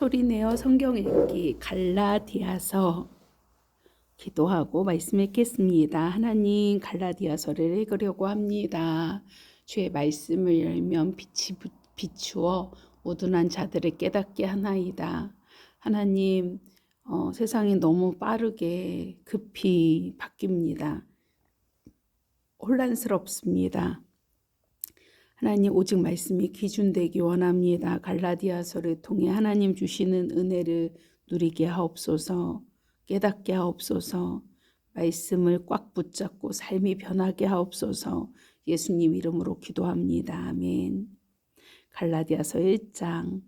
소리내어 성경 읽기 갈라디아서 기도하고 말씀 읽겠습니다. 하나님, 갈라디아서를 읽으려고 합니다. 주의 말씀을 열면 빛이 비추어 우둔한 자들을 깨닫게 하나이다. 하나님, 세상이 너무 빠르게 급히 바뀝니다. 혼란스럽습니다. 하나님, 오직 말씀이 기준되기 원합니다. 갈라디아서를 통해 하나님 주시는 은혜를 누리게 하옵소서. 깨닫게 하옵소서. 말씀을 꽉 붙잡고 삶이 변하게 하옵소서. 예수님 이름으로 기도합니다. 아멘. 갈라디아서 1장.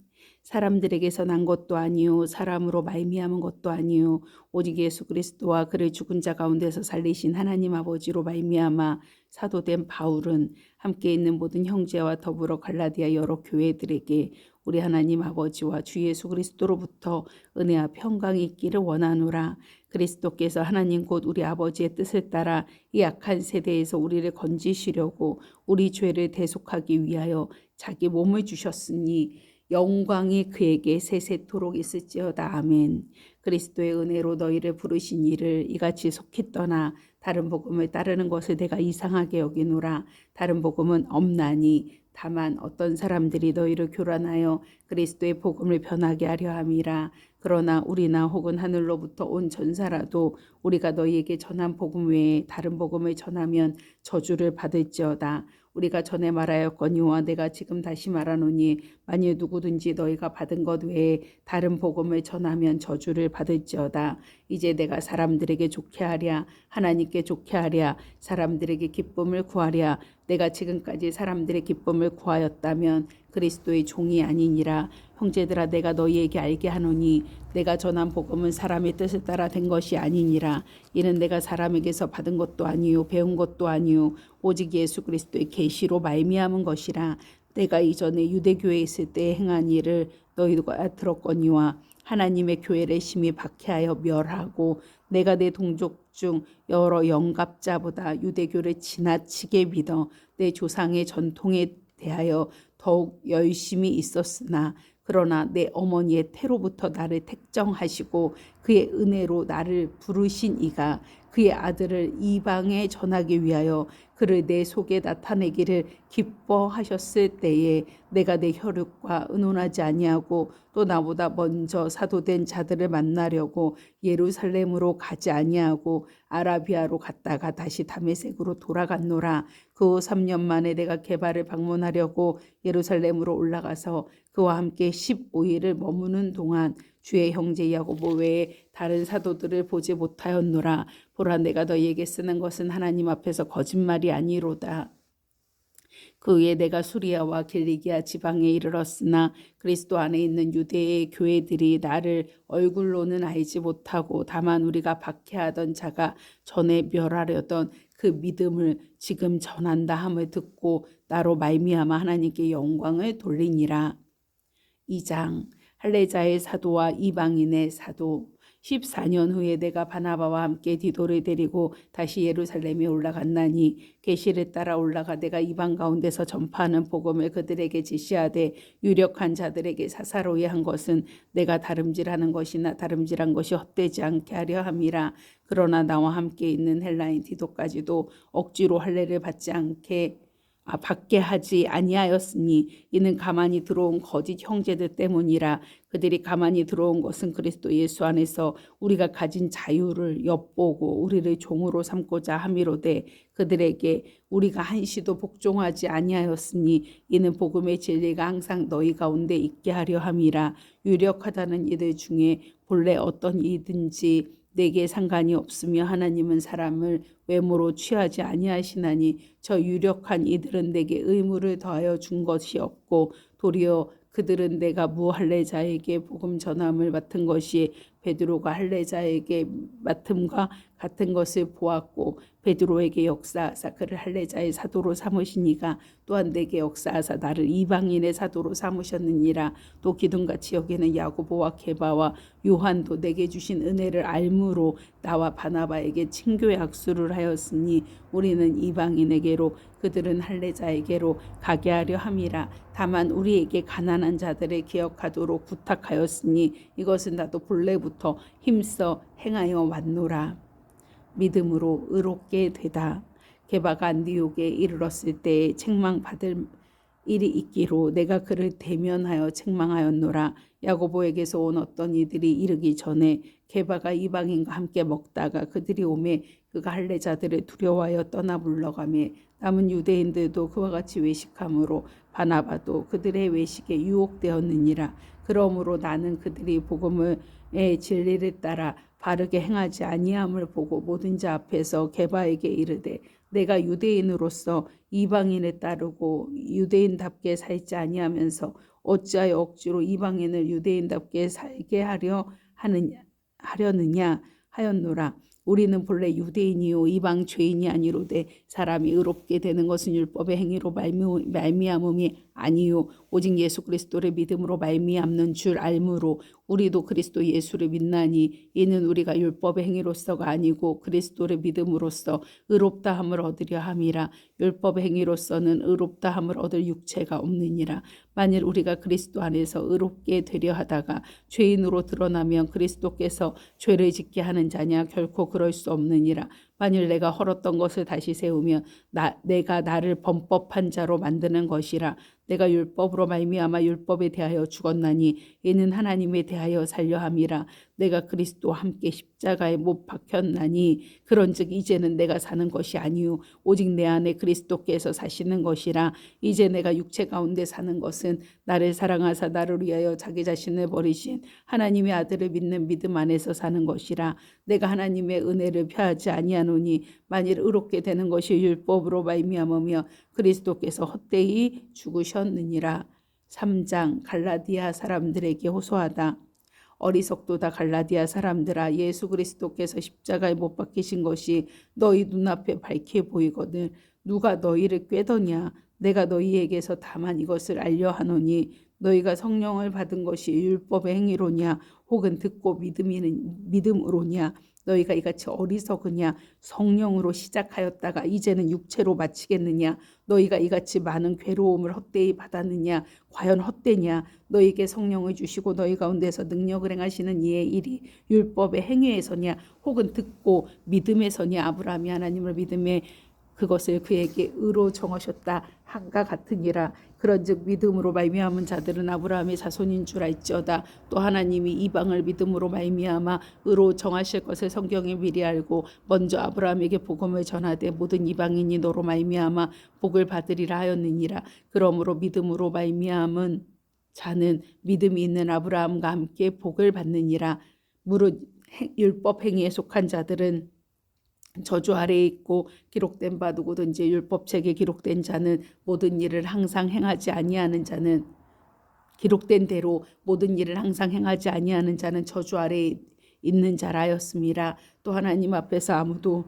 사람들에게서 난 것도 아니요 사람으로 말미암은 것도 아니요 오직 예수 그리스도와 그를 죽은 자 가운데서 살리신 하나님 아버지로 말미암아 사도된 바울은 함께 있는 모든 형제와 더불어 갈라디아 여러 교회들에게 우리 하나님 아버지와 주 예수 그리스도로부터 은혜와 평강이 있기를 원하노라. 그리스도께서 하나님 곧 우리 아버지의 뜻을 따라 이 악한 세대에서 우리를 건지시려고 우리 죄를 대속하기 위하여 자기 몸을 주셨으니 영광이 그에게 세세토록 있을지어다. 아멘. 그리스도의 은혜로 너희를 부르신 이를 이같이 속히 떠나 다른 복음을 따르는 것을 내가 이상하게 여기노라. 다른 복음은 없나니 다만 어떤 사람들이 너희를 교란하여 그리스도의 복음을 변하게 하려 함이라. 그러나 우리나 혹은 하늘로부터 온 전사라도 우리가 너희에게 전한 복음 외에 다른 복음을 전하면 저주를 받을지어다. 우리가 전에 말하였거니와 내가 지금 다시 말하노니 만일 누구든지 너희가 받은 것 외에 다른 복음을 전하면 저주를 받을지어다. 이제 내가 사람들에게 좋게 하랴 하나님께 좋게 하랴 사람들에게 기쁨을 구하랴. 내가 지금까지 사람들의 기쁨을 구하였다면 그리스도의 종이 아니니라. 형제들아, 내가 너희에게 알게 하노니 내가 전한 복음은 사람의 뜻을 따라 된 것이 아니니라. 이는 내가 사람에게서 받은 것도 아니요 배운 것도 아니요 오직 예수 그리스도의 계시로 말미암은 것이라. 내가 이전에 유대교회에 있을 때 행한 일을 너희가 들었거니와 하나님의 교회를 심히 박해하여 멸하고 내가 내 동족 중 여러 영갑자보다 유대교를 지나치게 믿어 내 조상의 전통에 대하여 더욱 열심히 있었으나 그러나 내 어머니의 태로부터 나를 택정하시고 그의 은혜로 나를 부르신 이가 그의 아들을 이방에 전하기 위하여 그를 내 속에 나타내기를 기뻐하셨을 때에 내가 내 혈육과 의논하지 아니하고 또 나보다 먼저 사도된 자들을 만나려고 예루살렘으로 가지 아니하고 아라비아로 갔다가 다시 다메섹으로 돌아갔노라. 그 후 3년 만에 내가 게바를 방문하려고 예루살렘으로 올라가서 그와 함께 15일을 머무는 동안 주의 형제 야고보 외에 다른 사도들을 보지 못하였노라. 보라, 내가 너희에게 쓰는 것은 하나님 앞에서 거짓말이 아니로다. 그 후에 내가 수리아와 길리기아 지방에 이르렀으나 그리스도 안에 있는 유대의 교회들이 나를 얼굴로는 알지 못하고 다만 우리가 박해하던 자가 전에 멸하려던 그 믿음을 지금 전한다 함을 듣고 나로 말미암아 하나님께 영광을 돌리니라. 2장. 할례자의 사도와 이방인의 사도. 14년 후에 내가 바나바와 함께 디도를 데리고 다시 예루살렘에 올라갔나니 계시를 따라 올라가 내가 이방 가운데서 전파하는 복음을 그들에게 지시하되 유력한 자들에게 사사로이 한 것은 내가 다름질하는 것이나 다름질한 것이 헛되지 않게 하려 함이라. 그러나 나와 함께 있는 헬라인 디도까지도 억지로 할례를 받게 하지 아니하였으니 이는 가만히 들어온 거짓 형제들 때문이라. 그들이 가만히 들어온 것은 그리스도 예수 안에서 우리가 가진 자유를 엿보고 우리를 종으로 삼고자 함이로되 그들에게 우리가 한시도 복종하지 아니하였으니 이는 복음의 진리가 항상 너희 가운데 있게 하려 함이라. 유력하다는 이들 중에 본래 어떤 이든지 내게 상관이 없으며 하나님은 사람을 외모로 취하지 아니하시나니 저 유력한 이들은 내게 의무를 더하여 준 것이 없고 도리어 그들은 내가 무할례자에게 복음 전함을 맡은 것이 베드로가 할례자에게 맡음과 같은 것을 보았고 베드로에게 역사하사 그를 할례자의 사도로 삼으시니가 또한 내게 역사하사 나를 이방인의 사도로 삼으셨느니라. 또 기둥같이 여기는 야고보와 게바와 요한도 내게 주신 은혜를 알므로 나와 바나바에게 친교의 악수를 하였으니 우리는 이방인에게로 그들은 할례자에게로 가게 하려 함이라. 다만 우리에게 가난한 자들을 기억하도록 부탁하였으니 이것은 나도 본래부터 힘써 행하여 왔노라. 믿음으로 의롭게 되다. 게바가 안디옥에 이르렀을 때에 책망받을 일이 있기로 내가 그를 대면하여 책망하였노라. 야고보에게서 온 어떤 이들이 이르기 전에 게바가 이방인과 함께 먹다가 그들이 오매 그가 할례자들을 두려워하여 떠나 물러가매 남은 유대인들도 그와 같이 외식함으로 바나바도 그들의 외식에 유혹되었느니라. 그러므로 나는 그들이 복음의 진리를 따라 바르게 행하지 아니함을 보고 모든 자 앞에서 게바에게 이르되 내가 유대인으로서 이방인에 따르고 유대인답게 살지 아니하면서 어찌하여 억지로 이방인을 유대인답게 살게 하려느냐 하였노라. 우리는 본래 유대인이요 이방 죄인이 아니로되 사람이 의롭게 되는 것은 율법의 행위로 말미암음이 아니요 오직 예수 그리스도를 믿음으로 말미암는 줄 알므로 우리도 그리스도 예수를 믿나니 이는 우리가 율법의 행위로서가 아니고 그리스도를 믿음으로써 의롭다 함을 얻으려 함이라. 율법의 행위로서는 의롭다 함을 얻을 육체가 없느니라. 만일 우리가 그리스도 안에서 의롭게 되려 하다가 죄인으로 드러나면 그리스도께서 죄를 짓게 하는 자냐? 결코 그럴 수 없느니라. 만일 내가 헐었던 것을 다시 세우면 내가 나를 범법한 자로 만드는 것이라. 내가 율법으로 말미암아 율법에 대하여 죽었나니 이는 하나님에 대하여 살려 함이라. 내가 그리스도와 함께 십자가에 못 박혔나니 그런즉 이제는 내가 사는 것이 아니요 오직 내 안에 그리스도께서 사시는 것이라. 이제 내가 육체 가운데 사는 것은 나를 사랑하사 나를 위하여 자기 자신을 버리신 하나님의 아들을 믿는 믿음 안에서 사는 것이라. 내가 하나님의 은혜를 펴하지 아니하노니 만일 의롭게 되는 것이 율법으로 말미암으며 그리스도께서 헛되이 죽으셨느니라. 3장 갈라디아 사람들에게 호소하다. 어리석도다 갈라디아 사람들아, 예수 그리스도께서 십자가에 못 박히신 것이 너희 눈앞에 밝게 보이거든 누가 너희를 꾀더냐? 내가 너희에게서 다만 이것을 알려 하노니 너희가 성령을 받은 것이 율법의 행위로냐 혹은 듣고 믿음으로냐? 너희가 이같이 어리석으냐? 성령으로 시작하였다가 이제는 육체로 마치겠느냐? 너희가 이같이 많은 괴로움을 헛되이 받았느냐? 과연 헛되냐? 너희에게 성령을 주시고 너희 가운데서 능력을 행하시는 이의 일이 율법의 행위에서냐 혹은 듣고 믿음에서냐? 아브라함이 하나님을 믿음에 그것을 그에게 의로 정하셨다 한가 같으니라. 그런즉 믿음으로 말미암은 자들은 아브라함의 자손인 줄 알지어다. 또 하나님이 이방을 믿음으로 말미암아 의로 정하실 것을 성경에 미리 알고 먼저 아브라함에게 복음을 전하되 모든 이방인이 너로 말미암아 복을 받으리라 하였느니라. 그러므로 믿음으로 말미암은 자는 믿음이 있는 아브라함과 함께 복을 받느니라. 무릇 율법 행위에 속한 자들은 저주 아래에 있고 기록된 바 누구든지 율법책에 기록된 자는 모든 일을 항상 행하지 아니하는 자는 기록된 대로 모든 일을 항상 행하지 아니하는 자는 저주 아래에 있는 자라였음이라. 또 하나님 앞에서 아무도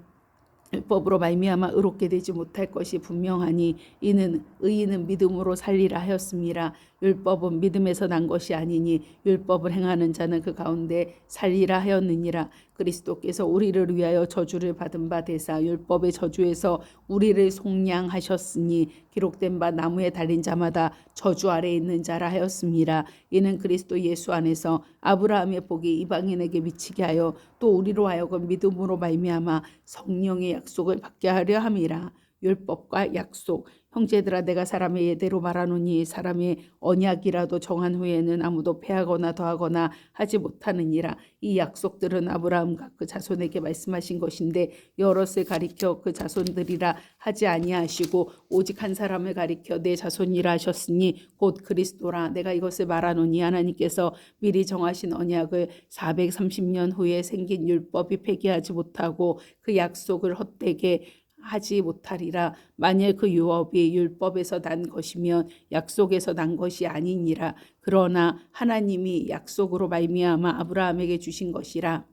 율법으로 말미암아 의롭게 되지 못할 것이 분명하니 이는 의인은 믿음으로 살리라 하였음이라. 율법은 믿음에서 난 것이 아니니 율법을 행하는 자는 그 가운데 살리라 하였느니라. 그리스도께서 우리를 위하여 저주를 받은 바 되사 율법의 저주에서 우리를 속량하셨으니 기록된 바 나무에 달린 자마다 저주 아래에 있는 자라 하였음이라. 이는 그리스도 예수 안에서 아브라함의 복이 이방인에게 미치게 하여 또 우리로 하여금 믿음으로 말미암아 성령의 약속을 받게 하려 함이라. 율법과 약속. 형제들아, 내가 사람의 예대로 말하노니 사람의 언약이라도 정한 후에는 아무도 패하거나 더하거나 하지 못하느니라. 이 약속들은 아브라함과 그 자손에게 말씀하신 것인데 여럿을 가리켜 그 자손들이라 하지 아니하시고 오직 한 사람을 가리켜 내 자손이라 하셨으니 곧 그리스도라. 내가 이것을 말하노니 하나님께서 미리 정하신 언약을 430년 후에 생긴 율법이 폐기하지 못하고 그 약속을 헛되게 하지 못하리라. 만일 그 유업이 율법에서 난 것이면 약속에서 난 것이 아니니라. 그러나 하나님이 약속으로 말미암아 아브라함에게 주신 것이라.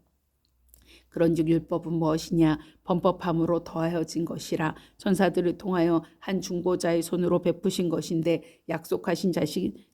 그런즉 율법은 무엇이냐? 범법함으로 더하여진 것이라. 천사들을 통하여 한 중보자의 손으로 베푸신 것인데 약속하신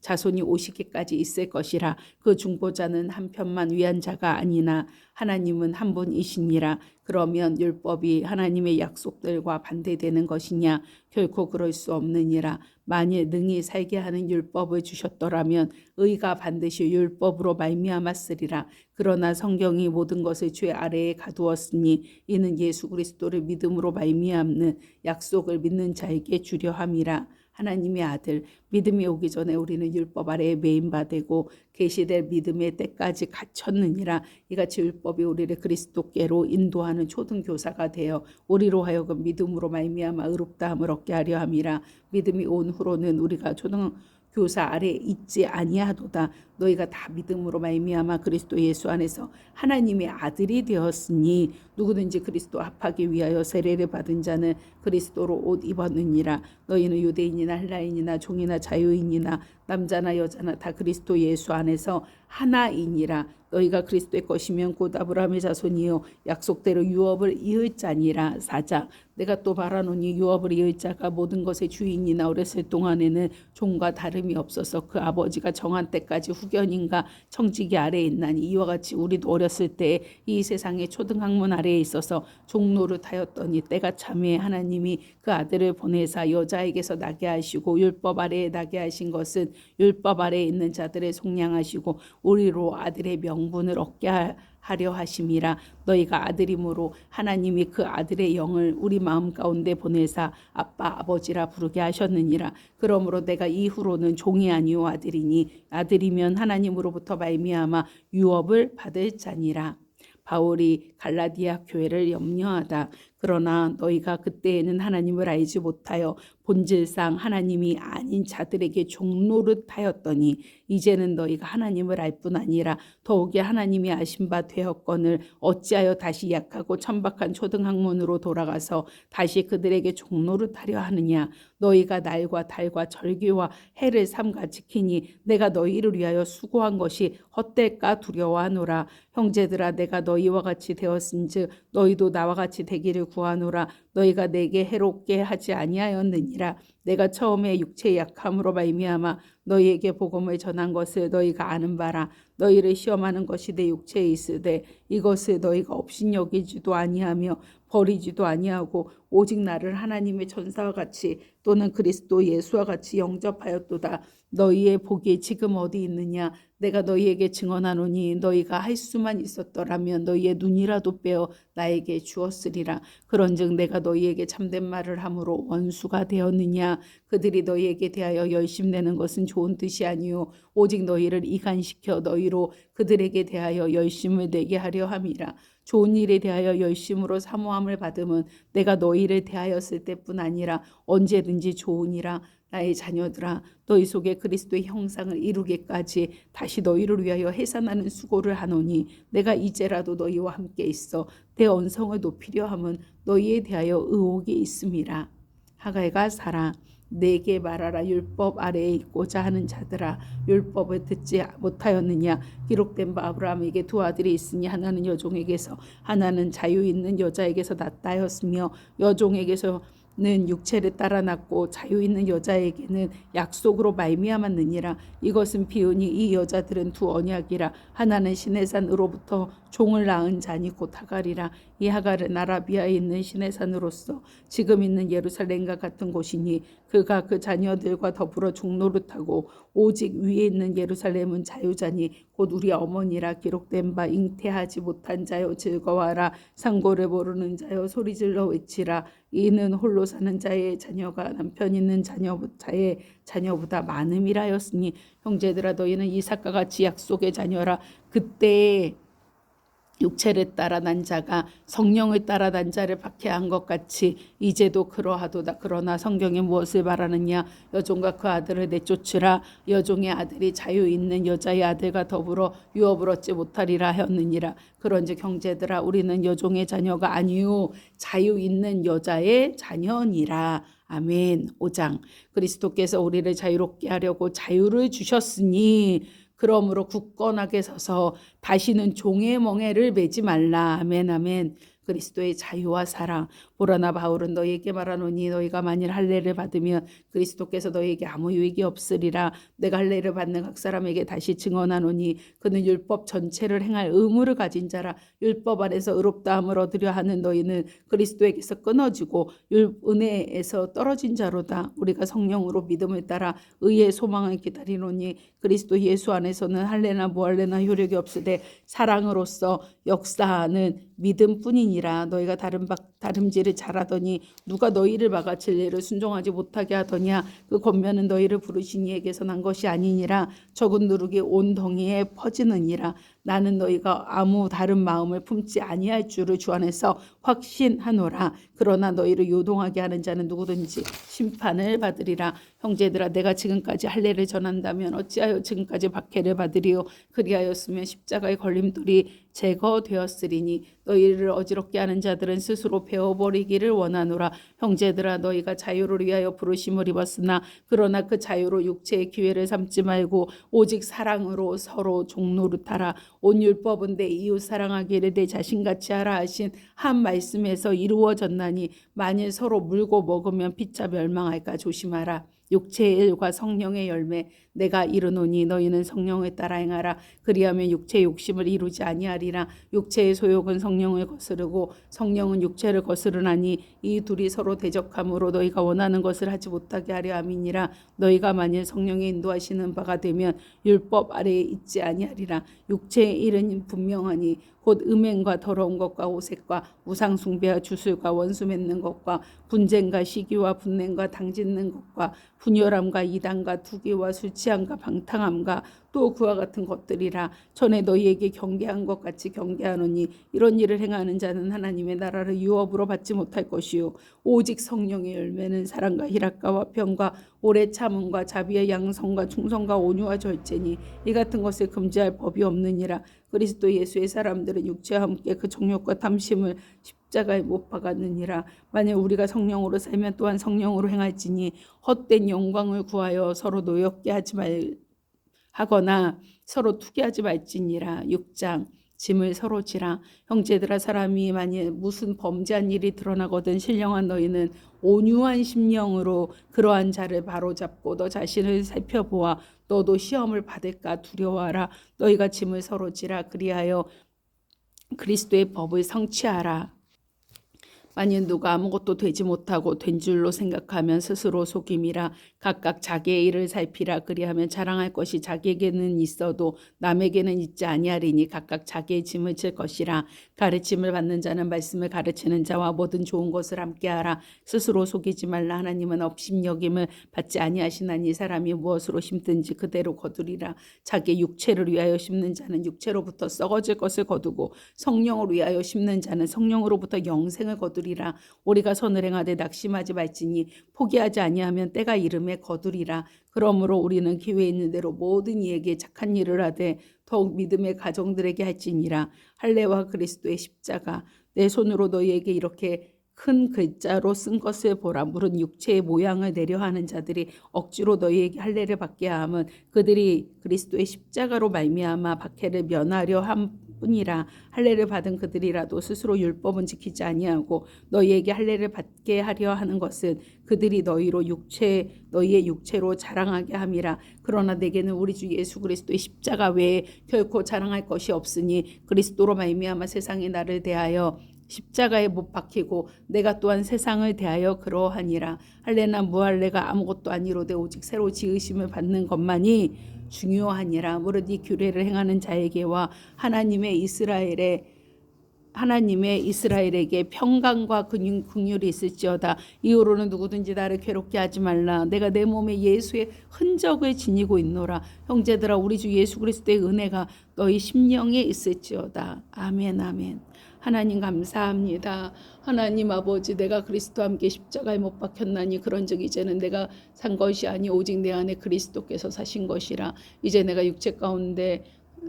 자손이 오시기까지 있을 것이라. 그 중보자는 한편만 위한 자가 아니나 하나님은 한 분이시니라. 그러면 율법이 하나님의 약속들과 반대되는 것이냐? 결코 그럴 수 없느니라. 만일 능히 살게 하는 율법을 주셨더라면 의가 반드시 율법으로 말미암았으리라. 그러나 성경이 모든 것을 죄 아래에 가두었으니 이는 예수 그리스도를 믿음으로 말미암는 약속을 믿는 자에게 주려 함이라. 하나님의 아들 믿음이 오기 전에 우리는 율법 아래에 매인바되고 계시될 믿음의 때까지 갇혔느니라. 이같이 율법이 우리를 그리스도께로 인도하는 초등교사가 되어 우리로 하여금 믿음으로 말미암아 의롭다함을 얻게 하려 함이라. 믿음이 온 후로는 우리가 초등교사 아래에 있지 아니하도다. 너희가 다 믿음으로 말미암아 그리스도 예수 안에서 하나님의 아들이 되었으니 누구든지 그리스도 합하기 위하여 세례를 받은 자는 그리스도로 옷 입었느니라. 너희는 유대인이나 헬라인이나 종이나 자유인이나 남자나 여자나 다 그리스도 예수 안에서 하나이니라. 너희가 그리스도의 것이면 곧 아브라함의 자손이요 약속대로 유업을 이을 자니라. 4장 내가 또 말하노니 유업을 이을 자가 모든 것의 주인이나 어렸을 동안에는 종과 다름이 없어서 그 아버지가 정한 때까지 후견인가 청지기 아래에 있나니 이와 같이 우리도 어렸을 때 이 세상의 초등학문 아래에 있어서 종노릇하였더니 때가 참에 하나님이 그 아들을 보내사 여자에게서 나게 하시고 율법 아래에 나게 하신 것은 율법 아래에 있는 자들을 속량하시고 우리로 아들의 명분을 얻게 하려 하심이라. 너희가 아들이므로 하나님이 그 아들의 영을 우리 마음 가운데 보내사 아빠 아버지라 부르게 하셨느니라. 그러므로 내가 이후로는 종이 아니요 아들이니 아들이면 하나님으로부터 말미암아 유업을 받을 자니라. 바울이 갈라디아 교회를 염려하다. 그러나 너희가 그때에는 하나님을 알지 못하여 본질상 하나님이 아닌 자들에게 종노릇하였더니 이제는 너희가 하나님을 알 뿐 아니라 더욱이 하나님이 아신 바 되었거늘 어찌하여 다시 약하고 천박한 초등학문으로 돌아가서 다시 그들에게 종노릇하려 하느냐. 너희가 날과 달과 절기와 해를 삼가 지키니 내가 너희를 위하여 수고한 것이 헛될까 두려워하노라. 형제들아 내가 너희와 같이 되었은즉 너희도 나와 같이 되기를 구하노라. 너희가 내게 해롭게 하지 아니하였느니라. 내가 처음에 육체의 약함으로 말미암아 너희에게 복음을 전한 것을 너희가 아는 바라. 너희를 시험하는 것이 내 육체에 있으되 이것을 너희가 업신여기지도 아니하며 버리지도 아니하고 오직 나를 하나님의 천사와 같이 또는 그리스도 예수와 같이 영접하였도다. 너희의 복이 지금 어디 있느냐? 내가 너희에게 증언하노니 너희가 할 수만 있었더라면 너희의 눈이라도 빼어 나에게 주었으리라. 그런즉 내가 너희에게 참된 말을 함으로 원수가 되었느냐? 그들이 너희에게 대하여 열심내는 것은 좋은 뜻이 아니요 오직 너희를 이간시켜 너희로 그들에게 대하여 열심을 내게 하려 함이라. 좋은 일에 대하여 열심으로 사모함을 받음은 내가 너희를 대하였을 때뿐 아니라 언제든지 좋으니라. 나의 자녀들아 너희 속에 그리스도의 형상을 이루기까지 다시 너희를 위하여 해산하는 수고를 하노니 내가 이제라도 너희와 함께 있어 내 언성을 높이려 함은 너희에 대하여 의혹이 있음이라. 하갈과 사라 내게 말하라. 율법 아래에 있고자 하는 자들아 율법을 듣지 못하였느냐. 기록된 바 아브라함에게 두 아들이 있으니 하나는 여종에게서 하나는 자유 있는 여자에게서 났다 하였으며 여종에게서 는 육체를 따라 낳고 자유 있는 여자에게는 약속으로 말미암았느니라. 이것은 비유니 이 여자들은 두 언약이라. 하나는 시내산으로부터 종을 낳은 자니 곧 하갈이라. 이 하갈은 아라비아에 있는 시내산으로서 지금 있는 예루살렘과 같은 곳이니 그가 그 자녀들과 더불어 종노릇하고 오직 위에 있는 예루살렘은 자유자니 곧 우리 어머니라. 기록된 바 잉태하지 못한 자여 즐거워하라. 상고를 모르는 자여 소리질러 외치라. 이는 홀로 사는 자의 자녀가 남편 있는 자의 자녀보다 많음이라 하였으니 형제들아 너희는 이삭과 같이 약속의 자녀라. 그때에 육체를 따라 난 자가 성령을 따라 난 자를 박해한 것 같이 이제도 그러하도다. 그러나 성경이 무엇을 말하느냐? 여종과 그 아들을 내쫓으라. 여종의 아들이 자유 있는 여자의 아들과 더불어 유업을 얻지 못하리라 하였느니라. 그런즉 형제들아, 우리는 여종의 자녀가 아니요 자유 있는 여자의 자녀니라. 아멘. 5장. 그리스도께서 우리를 자유롭게 하려고 자유를 주셨으니 그러므로 굳건하게 서서 다시는 종의 멍에를 매지 말라. 아멘. 아멘. 그리스도의 자유와 사랑. 보라나 바울은 너희에게 말하노니 너희가 만일 할례를 받으면 그리스도께서 너희에게 아무 유익이 없으리라. 내가 할례를 받는 각 사람에게 다시 증언하노니 그는 율법 전체를 행할 의무를 가진 자라. 율법 안에서 의롭다함을 얻으려 하는 너희는 그리스도에게서 끊어지고 은혜에서 떨어진 자로다. 우리가 성령으로 믿음을 따라 의의 소망을 기다리노니 그리스도 예수 안에서는 할례나 무할례나 효력이 없으되 사랑으로서 역사하는 믿음뿐이니라. 너희가 다름질을 잘하더니 누가 너희를 막아 진리를 순종하지 못하게 하더냐? 그 권면은 너희를 부르신 이에게서 난 것이 아니니라. 적은 누룩이 온 덩이에 퍼지느니라. 나는 너희가 아무 다른 마음을 품지 아니할 줄을 주 안에서 확신하노라. 그러나 너희를 요동하게 하는 자는 누구든지 심판을 받으리라. 형제들아, 내가 지금까지 할례를 전한다면 어찌하여 지금까지 박해를 받으리요? 그리하였으면 십자가의 걸림돌이 제거되었으리니 너희를 어지럽게 하는 자들은 스스로 베어버리기를 원하노라. 형제들아, 너희가 자유를 위하여 부르심을 입었으나 그러나 그 자유로 육체의 기회를 삼지 말고 오직 사랑으로 서로 종노릇하라. 온 율법은 내 이웃 사랑하기를 내 자신같이 하라 하신 한 말씀에서 이루어졌나니 만일 서로 물고 먹으면 피차 멸망할까 조심하라. 육체의 일과 성령의 열매 내가 이르노니 너희는 성령을 따라 행하라. 그리하면 육체의 욕심을 이루지 아니하리라. 육체의 소욕은 성령을 거스르고 성령은 육체를 거스르나니 이 둘이 서로 대적함으로 너희가 원하는 것을 하지 못하게 하려 함이니라. 너희가 만일 성령의 인도하시는 바가 되면 율법 아래에 있지 아니하리라. 육체의 일은 분명하니 곧 음행과 더러운 것과 오색과 우상숭배와 주술과 원수 맺는 것과 분쟁과 시기와 분냄과 당짓는 것과 분열함과 이단과 투기와 술 취함과 방탕함과 또 그와 같은 것들이라. 전에 너희에게 경계한 것 같이 경계하노니 이런 일을 행하는 자는 하나님의 나라를 유업으로 받지 못할 것이요 오직 성령의 열매는 사랑과 희락과 화평과 오래 참음과 자비와 양성과 충성과 온유와 절제니 이 같은 것을 금지할 법이 없느니라. 그리스도 예수의 사람들은 육체와 함께 그 정욕과 탐심을 십자가에 못 박았느니라. 만일 우리가 성령으로 살면 또한 성령으로 행할지니 헛된 영광을 구하여 서로 노엽게 하거나 서로 투기하지 말지니라. 6장. 짐을 서로 지라. 형제들아, 사람이 만일 무슨 범죄한 일이 드러나거든 신령한 너희는 온유한 심령으로 그러한 자를 바로잡고 너 자신을 살펴보아 너도 시험을 받을까 두려워하라. 너희가 짐을 서로 지라. 그리하여 그리스도의 법을 성취하라. 만일 누가 아무것도 되지 못하고 된 줄로 생각하면 스스로 속임이라. 각각 자기의 일을 살피라. 그리하면 자랑할 것이 자기에게는 있어도 남에게는 있지 아니하리니 각각 자기의 짐을 질 것이라. 가르침을 받는 자는 말씀을 가르치는 자와 모든 좋은 것을 함께하라. 스스로 속이지 말라. 하나님은 업심여김을 받지 아니하시나니 사람이 무엇으로 심든지 그대로 거두리라. 자기 육체를 위하여 심는 자는 육체로부터 썩어질 것을 거두고 성령을 위하여 심는 자는 성령으로부터 영생을 거두리라. 우리가 선을 행하되 낙심하지 말지니 포기하지 아니하면 때가 이름에 거두리라. 그러므로 우리는 기회 있는 대로 모든 이에게 착한 일을 하되 더욱 믿음의 가정들에게 할지니라. 할례와 그리스도의 십자가. 내 손으로 너희에게 이렇게 큰 글자로 쓴 것을 보라. 물은 육체의 모양을 내려 하는 자들이 억지로 너희에게 할례를 받게 함은 그들이 그리스도의 십자가로 말미암아 박해를 면하려 함 뿐이라. 할례를 받은 그들이라도 스스로 율법은 지키지 아니하고 너희에게 할례를 받게 하려 하는 것은 그들이 너희의 육체로 자랑하게 함이라. 그러나 내게는 우리 주 예수 그리스도의 십자가 외에 결코 자랑할 것이 없으니 그리스도로 말미암아 세상이 나를 대하여 십자가에 못 박히고 내가 또한 세상을 대하여 그러하니라. 할례나 무할례가 아무것도 아니로되 오직 새로 지으심을 받는 것만이 중요하니라. 무릇 이 규례를 행하는 자에게와 하나님의 하나님의 이스라엘에게 평강과 긍휼이 있을지어다. 이후로는 누구든지 나를 괴롭게 하지 말라. 내가 내 몸에 예수의 흔적을 지니고 있노라. 형제들아, 우리 주 예수 그리스도의 은혜가 너희 심령에 있을지어다. 아멘, 아멘. 하나님 감사합니다. 하나님 아버지, 내가 그리스도와 함께 십자가에 못 박혔나니 그런즉 이제는 내가 산 것이 아니 오직 내 안에 그리스도께서 사신 것이라. 이제 내가 육체 가운데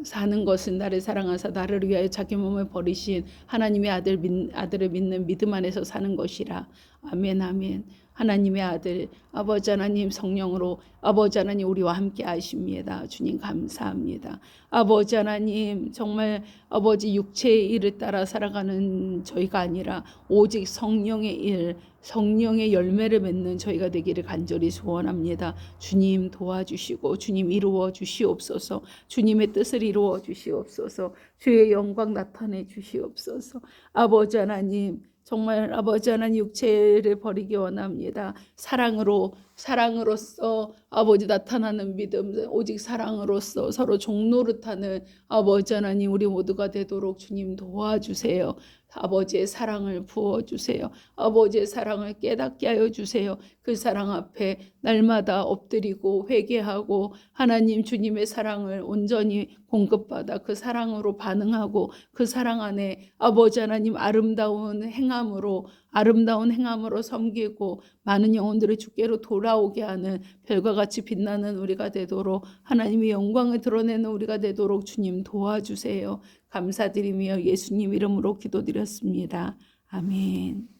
사는 것은 나를 사랑하사 나를 위하여 자기 몸을 버리신 하나님의 아들을 믿는 믿음 안에서 사는 것이라. 아멘, 아멘. 하나님의 아들 아버지 하나님 성령으로 아버지 하나님 우리와 함께 하십니다. 주님 감사합니다. 아버지 하나님, 정말 아버지 육체의 일을 따라 살아가는 저희가 아니라 오직 성령의 일, 성령의 열매를 맺는 저희가 되기를 간절히 소원합니다. 주님 도와주시고 주님 이루어 주시옵소서. 주님의 뜻을 이루어 주시옵소서. 주의 영광 나타내 주시옵소서. 아버지 하나님, 정말 아버지 하나님 육체를 버리기 원합니다. 사랑으로서 아버지 나타나는 믿음, 오직 사랑으로서 서로 종노릇하는 아버지 하나님 우리 모두가 되도록 주님 도와주세요. 아버지의 사랑을 부어주세요. 아버지의 사랑을 깨닫게 하여 주세요. 그 사랑 앞에 날마다 엎드리고 회개하고 하나님 주님의 사랑을 온전히 공급받아 그 사랑으로 반응하고 그 사랑 안에 아버지 하나님 아름다운 행함으로 섬기고 많은 영혼들을 주께로 돌아오게 하는 별과 같이 빛나는 우리가 되도록, 하나님의 영광을 드러내는 우리가 되도록 주님 도와주세요. 감사드리며 예수님 이름으로 기도드렸습니다. 아멘.